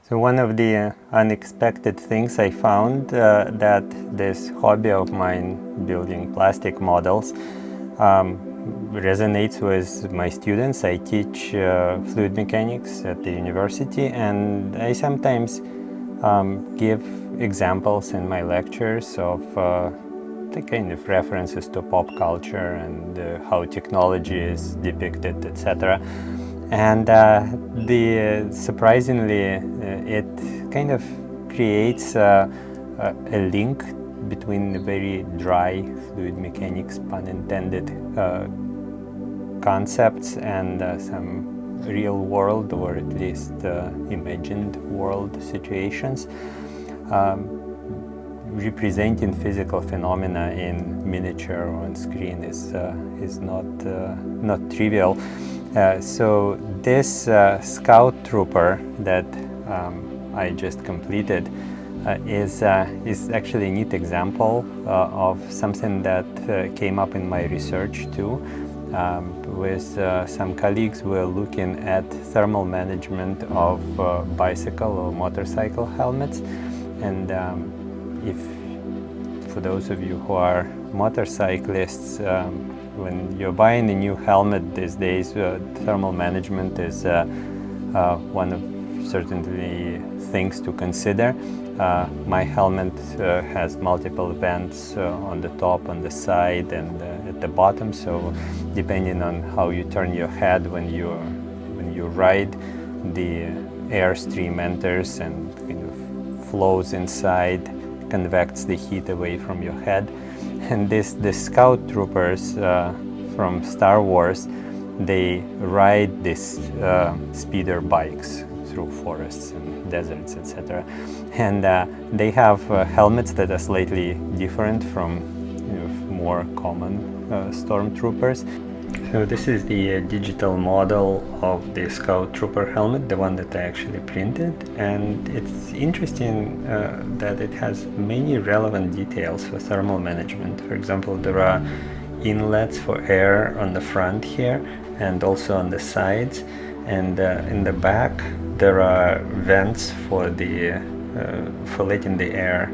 So one of the unexpected things I found that this hobby of mine, building plastic models, resonates with my students. I teach fluid mechanics at the university, and I sometimes give examples in my lectures of the kind of references to pop culture and how technology is depicted, etc. And surprisingly, it kind of creates a link between the very dry fluid mechanics, pun intended, concepts and some real world, or at least imagined world situations, representing physical phenomena in miniature or on screen is not trivial. So this scout trooper that I just completed is actually a neat example of something that came up in my research too. With some colleagues, we're looking at thermal management of bicycle or motorcycle helmets. And for those of you who are motorcyclists, when you're buying a new helmet these days, thermal management is one of certainly things to consider. My helmet has multiple vents on the top, on the side, and at the bottom. So, depending on how you turn your head when you ride, the airstream enters and kind of flows inside, convects the heat away from your head. And the scout troopers from Star Wars, they ride these speeder bikes through forests and deserts, etc. And they have helmets that are slightly different from more common stormtroopers. So this is the digital model of the Scout Trooper helmet, the one that I actually printed, and it's interesting that it has many relevant details for thermal management. For example, there are inlets for air on the front here and also on the sides, and in the back there are vents for letting the air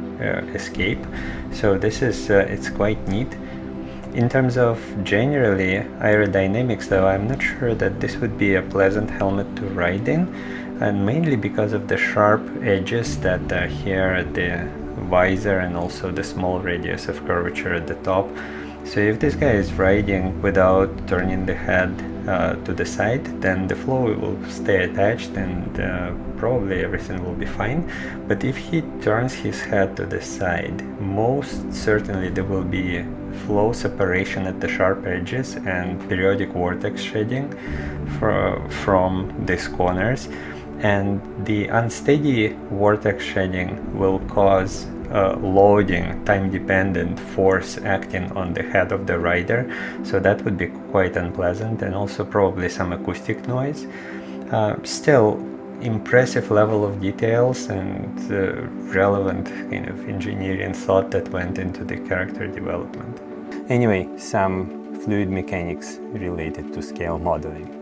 escape. So this is it's quite neat. In terms of generally aerodynamics, though, I'm not sure that this would be a pleasant helmet to ride in, and mainly because of the sharp edges that are here at the visor and also the small radius of curvature at the top. So if this guy is riding without turning the head to the side, then the flow will stay attached and probably everything will be fine. But if he turns his head to the side, most certainly there will be flow separation at the sharp edges and periodic vortex shedding from these corners. And the unsteady vortex shedding will cause loading, time-dependent force acting on the head of the rider, so that would be quite unpleasant, and also probably some acoustic noise. Still, impressive level of details and relevant kind of engineering thought that went into the character development. Anyway, some fluid mechanics related to scale modeling.